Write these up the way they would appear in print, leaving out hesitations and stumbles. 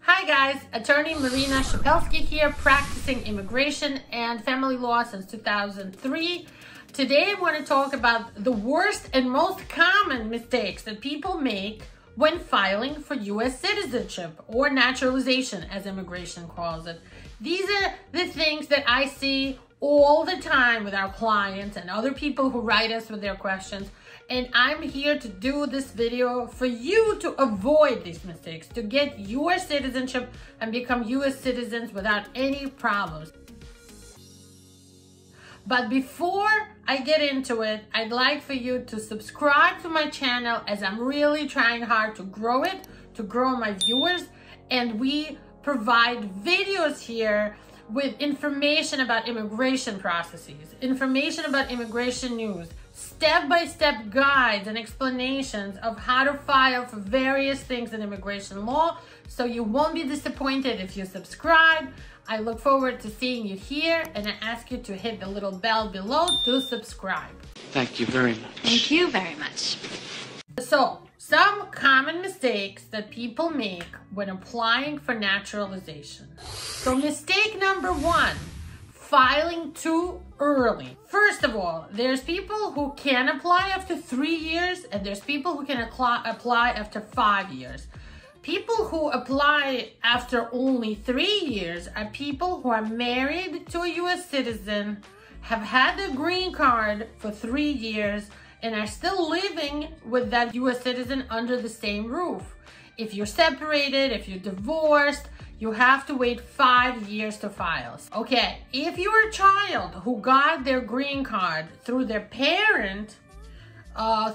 Hi guys, attorney Marina Shepelsky here, practicing immigration and family law since 2003. Today I want to talk about the worst and most common mistakes that people make when filing for U.S. citizenship or naturalization, as immigration calls it. These are the things that I see all the time with our clients and other people who write us with their questions. And I'm here to do this video for you to avoid these mistakes, to get your citizenship and become U.S. citizens without any problems. But before I get into it, I'd like for you to subscribe to my channel, as I'm really trying hard to grow it, to grow my viewers. And we provide videos here with information about immigration processes, information about immigration news, step-by-step guides and explanations of how to file for various things in immigration law, so you won't be disappointed if you subscribe. I look forward to seeing you here, and I ask you to hit the little bell below to subscribe. Thank you very much. Thank you very much. So, some common mistakes that people make when applying for naturalization. So mistake number one, filing too early. First of all, there's people who can apply after 3 years, and there's people who can apply after 5 years. People who apply after only 3 years are people who are married to a U.S. citizen, have had a green card for 3 years, and are still living with that U.S. citizen under the same roof. If you're separated, if you're divorced, you have to wait 5 years to file. Okay, if you're a child who got their green card through their parent,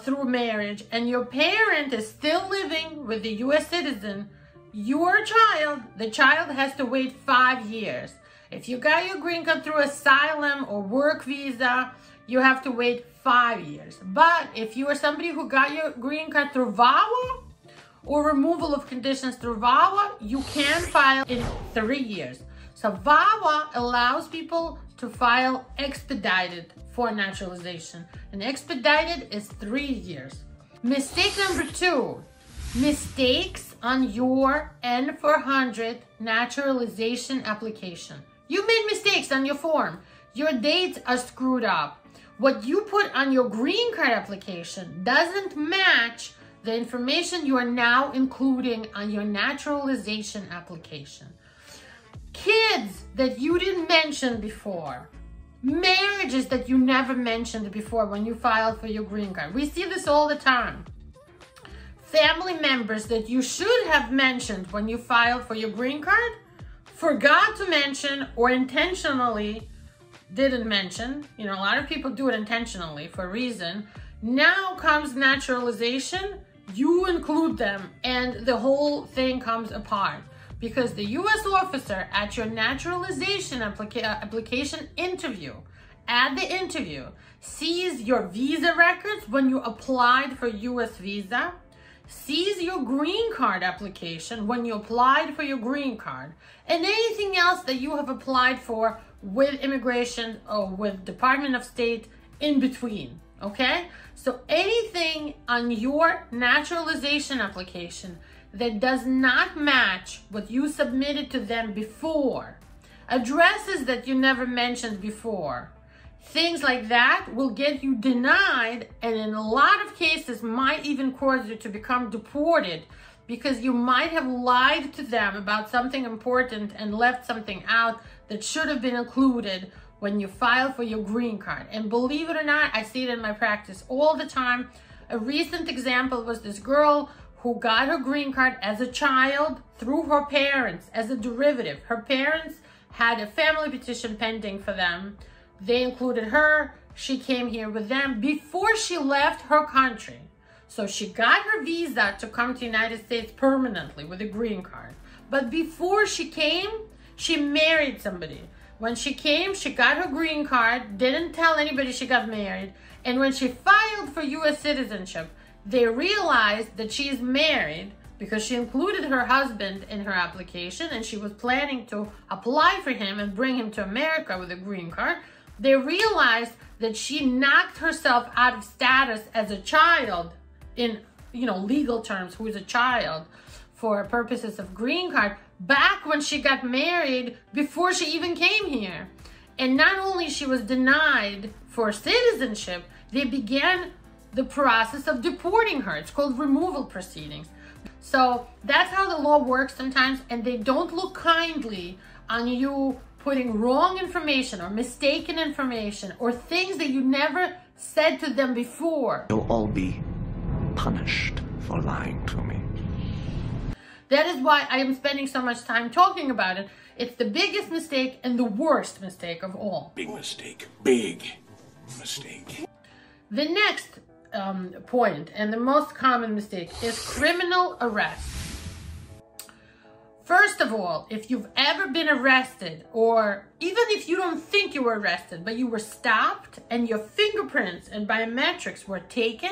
through marriage, and your parent is still living with the U.S. citizen, your child, the child has to wait 5 years. If you got your green card through asylum or work visa, you have to wait 5 years. But if you are somebody who got your green card through VAWA or removal of conditions through VAWA, you can file in 3 years. So VAWA allows people to file expedited for naturalization, and expedited is 3 years. Mistake number two, mistakes on your N-400 naturalization application. You made mistakes on your form. Your dates are screwed up. What you put on your green card application doesn't match the information you are now including on your naturalization application. Kids that you didn't mention before. Marriages that you never mentioned before when you filed for your green card. We see this all the time. Family members that you should have mentioned when you filed for your green card, forgot to mention or intentionally didn't mention. You know, a lot of people do it intentionally for a reason. Now comes naturalization, you include them, and the whole thing comes apart. Because the U.S. officer at your naturalization application interview, at the interview, sees your visa records when you applied for U.S. visa, sees your green card application when you applied for your green card, and anything else that you have applied for with immigration or with Department of State in between, okay? So anything on your naturalization application that does not match what you submitted to them before, addresses that you never mentioned before, things like that will get you denied, and in a lot of cases might even cause you to become deported, because you might have lied to them about something important and left something out that should have been included when you file for your green card. And believe it or not, I see it in my practice all the time. A recent example was this girl who got her green card as a child through her parents as a derivative. Her parents had a family petition pending for them. They included her. She came here with them before she left her country. So she got her visa to come to the United States permanently with a green card. But before she came, she married somebody. When she came, she got her green card, didn't tell anybody she got married. And when she filed for U.S. citizenship, they realized that she is married because she included her husband in her application, and she was planning to apply for him and bring him to America with a green card. They realized that she knocked herself out of status as a child in, legal terms, who is a child, for purposes of green card back when she got married, before she even came here. And not only she was denied for citizenship, they began the process of deporting her. It's called removal proceedings. So that's how the law works sometimes, and they don't look kindly on you putting wrong information or mistaken information or things that you never said to them before. You'll all be punished for lying to me. That is why I am spending so much time talking about it. It's the biggest mistake and the worst mistake of all. Big mistake. Big mistake. The next point, and the most common mistake, is criminal arrest. First of all, if you've ever been arrested, or even if you don't think you were arrested, but you were stopped and your fingerprints and biometrics were taken,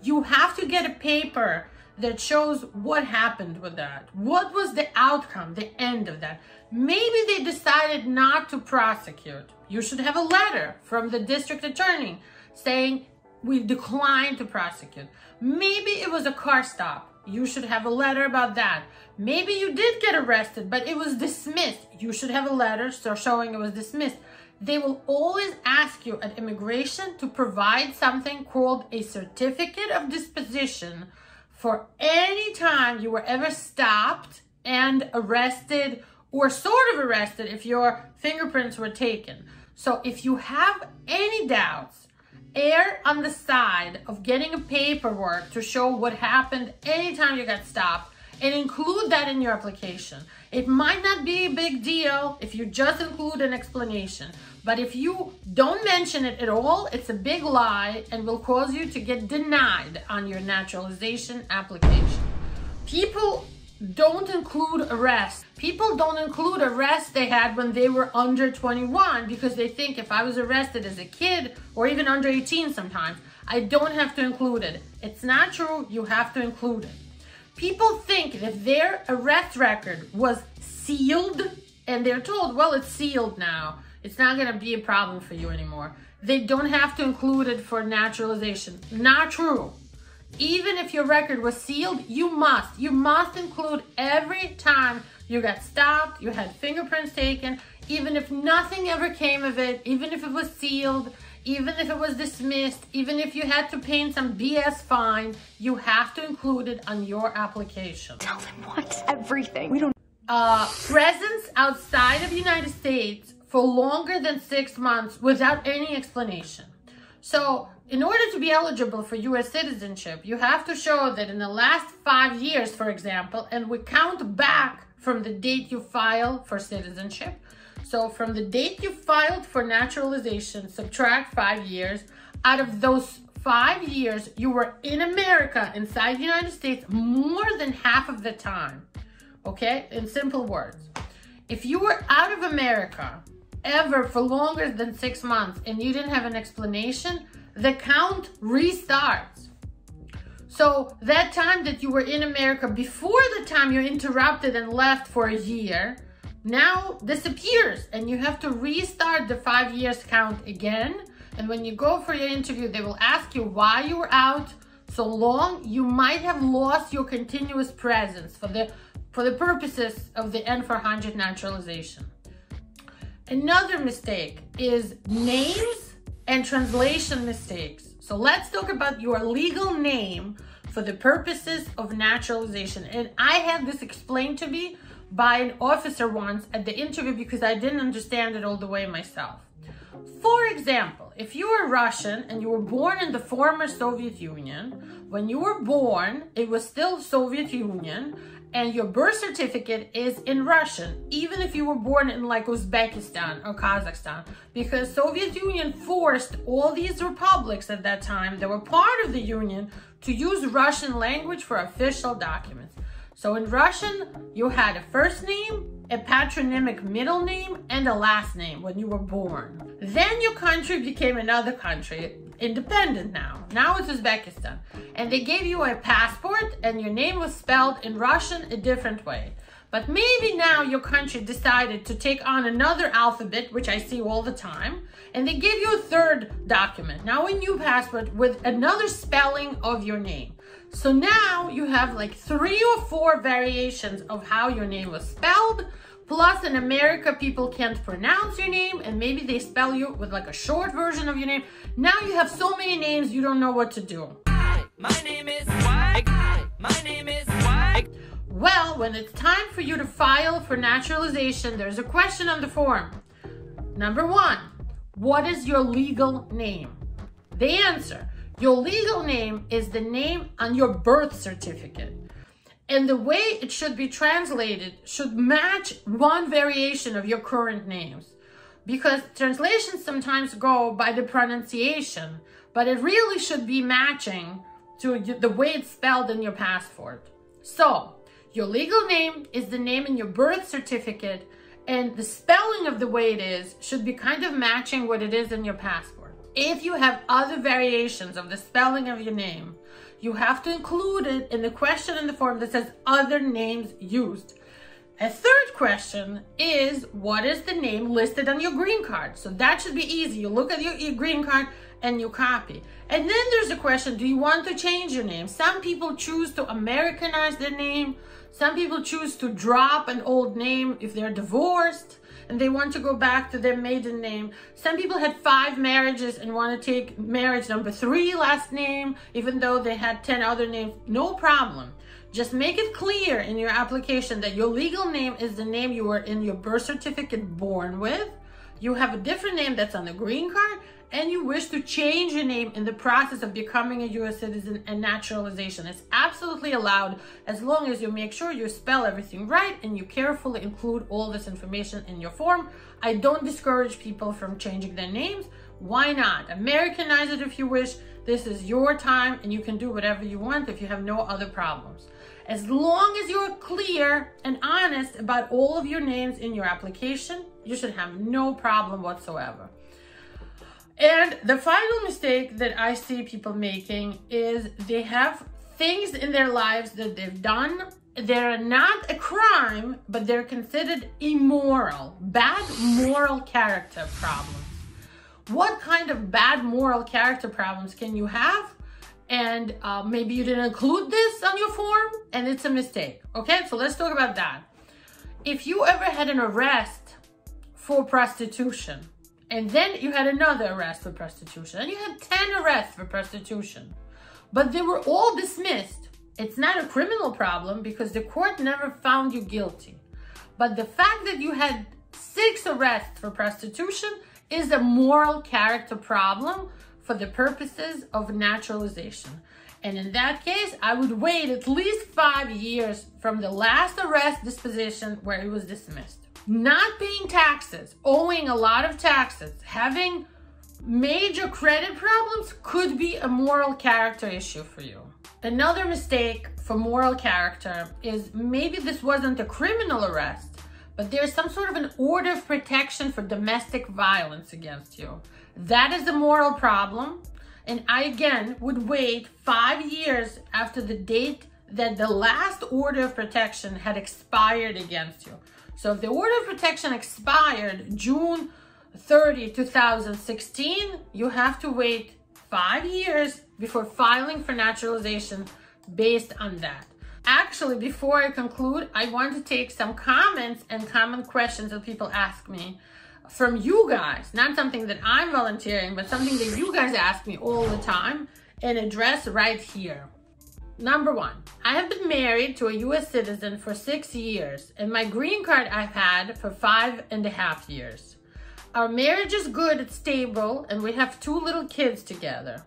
you have to get a paper that shows what happened with that. What was the outcome, the end of that? Maybe they decided not to prosecute. You should have a letter from the district attorney saying, we declined to prosecute. Maybe it was a car stop. You should have a letter about that. Maybe you did get arrested, but it was dismissed. You should have a letter showing it was dismissed. They will always ask you at immigration to provide something called a certificate of disposition for any time you were ever stopped and arrested, or sort of arrested if your fingerprints were taken. So if you have any doubts, err on the side of getting a paperwork to show what happened anytime you got stopped, and include that in your application. It might not be a big deal if you just include an explanation, but if you don't mention it at all, it's a big lie and will cause you to get denied on your naturalization application. People don't include arrests. People don't include arrests they had when they were under 21 because they think if I was arrested as a kid or even under 18 sometimes, I don't have to include it. It's not true. You have to include it. People think that if their arrest record was sealed and they're told, well, it's sealed now, it's not going to be a problem for you anymore, they don't have to include it for naturalization. Not true. Even if your record was sealed, you must include every time you got stopped, you had fingerprints taken, even if nothing ever came of it, even if it was sealed, even if it was dismissed, even if you had to pay some BS fine, you have to include it on your application. Tell them what? Everything. We don't. Presence outside of the United States for longer than 6 months without any explanation. So, in order to be eligible for U.S. citizenship, you have to show that in the last 5 years, for example, and we count back from the date you file for citizenship. So from the date you filed for naturalization, subtract 5 years. Out of those 5 years, you were in America, inside the United States, more than half of the time. Okay? In simple words. If you were out of America ever for longer than 6 months and you didn't have an explanation, the count restarts. So that time that you were in America before the time you interrupted and left for a year now disappears, and you have to restart the 5 years count again. And when you go for your interview, they will ask you why you were out so long. You might have lost your continuous presence for the purposes of the N400 naturalization. Another mistake is names and translation mistakes. So let's talk about your legal name for the purposes of naturalization. And I had this explained to me by an officer once at the interview because I didn't understand it all the way myself. For example, if you were Russian and you were born in the former Soviet Union, when you were born, it was still Soviet Union, and your birth certificate is in Russian, even if you were born in like Uzbekistan or Kazakhstan, because Soviet Union forced all these republics at that time that were part of the Union to use Russian language for official documents. So in Russian, you had a first name, a patronymic middle name, and a last name when you were born. Then your country became another country, independent now. Now it's Uzbekistan. And they gave you a passport and your name was spelled in Russian a different way. But maybe now your country decided to take on another alphabet, which I see all the time, and they gave you a third document, now a new passport with another spelling of your name. So now you have like 3 or 4 variations of how your name was spelled. Plus in America, people can't pronounce your name and maybe they spell you with like a short version of your name. Now you have so many names, you don't know what to do. My name is White. My name is White. Well, when it's time for you to file for naturalization, there's a question on the form. Number 1, what is your legal name? The answer, your legal name is the name on your birth certificate. And the way it should be translated should match one variation of your current names. Because translations sometimes go by the pronunciation, but it really should be matching to the way it's spelled in your passport. So, your legal name is the name in your birth certificate, and the spelling of the way it is should be kind of matching what it is in your passport. If you have other variations of the spelling of your name, you have to include it in the question in the form that says other names used. A third question is, what is the name listed on your green card? So that should be easy. You look at your green card and you copy. And then there's a question, do you want to change your name? Some people choose to Americanize their name. Some people choose to drop an old name if they're divorced and they want to go back to their maiden name. Some people had 5 marriages and want to take marriage number 3 last name, even though they had 10 other names. No problem. Just make it clear in your application that your legal name is the name you were in your birth certificate born with. You have a different name that's on the green card, and you wish to change your name in the process of becoming a U.S. citizen and naturalization. It's absolutely allowed as long as you make sure you spell everything right and you carefully include all this information in your form. I don't discourage people from changing their names. Why not? Americanize it if you wish. This is your time and you can do whatever you want if you have no other problems. As long as you're clear and honest about all of your names in your application, you should have no problem whatsoever. And the final mistake that I see people making is they have things in their lives that they've done. They're not a crime, but they're considered immoral, bad moral character problems. What kind of bad moral character problems can you have? And maybe you didn't include this on your form and it's a mistake. Okay, so let's talk about that. If you ever had an arrest for prostitution, and then you had another arrest for prostitution, and you had 10 arrests for prostitution, but they were all dismissed. It's not a criminal problem because the court never found you guilty. But the fact that you had 6 arrests for prostitution is a moral character problem for the purposes of naturalization. And in that case, I would wait at least 5 years from the last arrest disposition where it was dismissed. Not paying taxes, owing a lot of taxes, having major credit problems could be a moral character issue for you. Another mistake for moral character is maybe this wasn't a criminal arrest, but there's some sort of an order of protection for domestic violence against you. That is a moral problem. And I, again, would wait 5 years after the date that the last order of protection had expired against you. So if the order of protection expired June 30, 2016, you have to wait 5 years before filing for naturalization based on that. Actually, before I conclude, I want to take some comments and common questions that people ask me from you guys. Not something that I'm volunteering, but something that you guys ask me all the time and address right here. Number 1, I have been married to a U.S. citizen for 6 years, and my green card I've had for 5.5 years. Our marriage is good, it's stable, and we have 2 little kids together.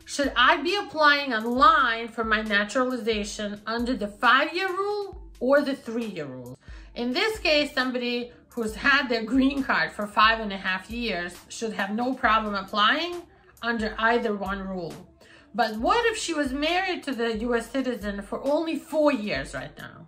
Should I be applying online for my naturalization under the 5-year rule or the 3-year rule? In this case, somebody who's had their green card for 5.5 years should have no problem applying under either one rule. But what if she was married to the U.S. citizen for only 4 years right now?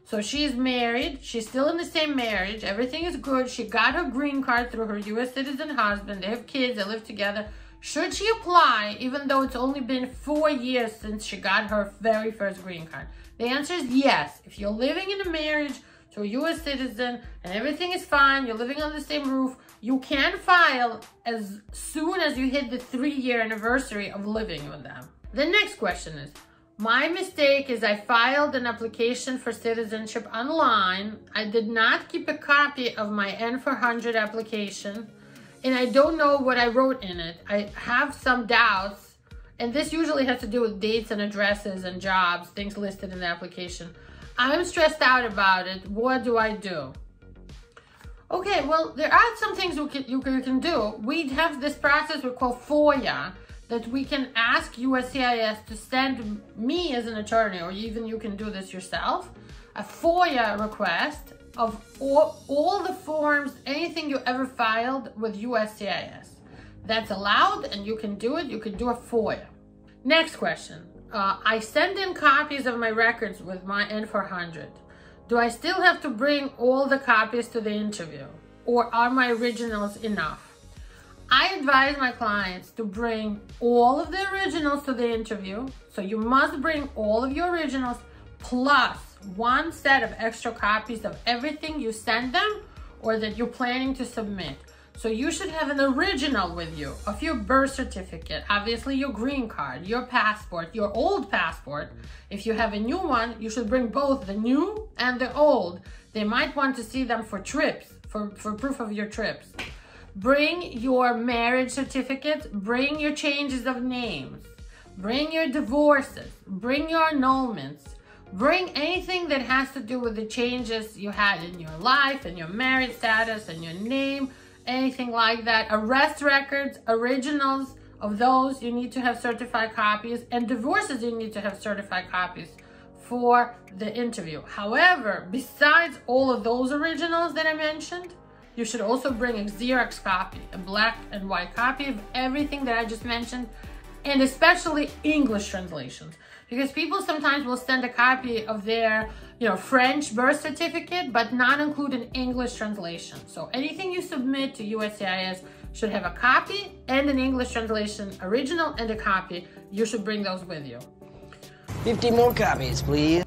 So she's married, she's still in the same marriage, everything is good, she got her green card through her U.S. citizen husband, they have kids, they live together. Should she apply even though it's only been 4 years since she got her very first green card? The answer is yes. If you're living in a marriage to a U.S. citizen and everything is fine, you're living on the same roof, you can file as soon as you hit the 3-year anniversary of living with them. The next question is, My mistake is I filed an application for citizenship online. I did not keep a copy of my N400 application, and I don't know what I wrote in it. I have some doubts, and this usually has to do with dates and addresses and jobs, things listed in the application. I'm stressed out about it. What do I do? Okay, well, there are some things you can do. We have this process we call FOIA, that we can ask USCIS to send me as an attorney, or even you can do this yourself, a FOIA request of all the forms, anything you ever filed with USCIS. That's allowed, and you can do it. You can do a FOIA. Next question. I send in copies of my records with my N400. Do I still have to bring all the copies to the interview, or are my originals enough? I advise my clients to bring all of the originals to the interview. So you must bring all of your originals plus one set of extra copies of everything you send them or that you're planning to submit. So you should have an original with you of your birth certificate, obviously your green card, your passport, your old passport. If you have a new one, you should bring both the new and the old. They might want to see them for trips, for proof of your trips. Bring your marriage certificate, bring your changes of names, bring your divorces, bring your annulments, bring anything that has to do with the changes you had in your life and your marriage status and your name, anything like that. Arrest records, originals of those, you need to have certified copies, and divorces, you need to have certified copies for the interview. However, besides all of those originals that I mentioned, you should also bring a Xerox copy, a black and white copy of everything that I just mentioned, and especially English translations. Because people sometimes will send a copy of their, French birth certificate, but not include an English translation. So anything you submit to USCIS should have a copy and an English translation, original and a copy. You should bring those with you. 50 more copies, please.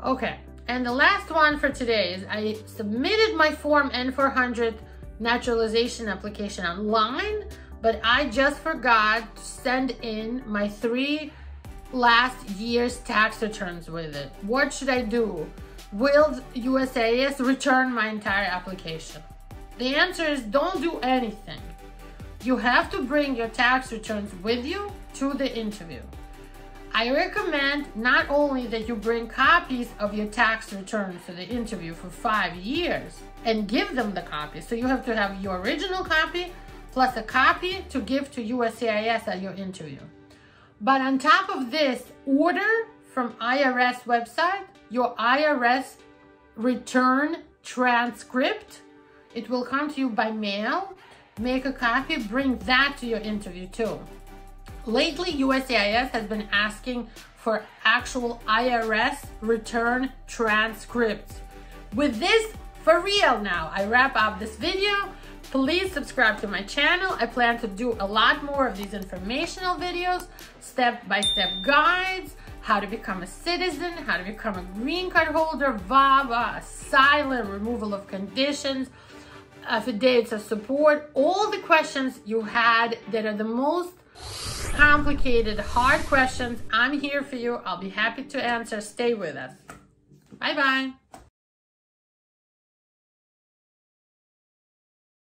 Okay. And the last one for today is I submitted my Form N400 naturalization application online, but I just forgot to send in my 3 last year's tax returns with it. What should I do? Will USCIS return my entire application? The answer is don't do anything. You have to bring your tax returns with you to the interview. I recommend not only that you bring copies of your tax returns to the interview for 5 years and give them the copy. So you have to have your original copy plus a copy to give to USCIS at your interview. But on top of this, order from IRS website your IRS return transcript. It will come to you by mail. Make a copy, bring that to your interview too. Lately, USCIS has been asking for actual IRS return transcripts. With this, for real now, I wrap up this video. Please subscribe to my channel. I plan to do a lot more of these informational videos, step-by-step guides, how to become a citizen, how to become a green card holder, VAWA, asylum, removal of conditions, affidavits of support, all the questions you had that are the most complicated, hard questions. I'm here for you. I'll be happy to answer. Stay with us. Bye-bye.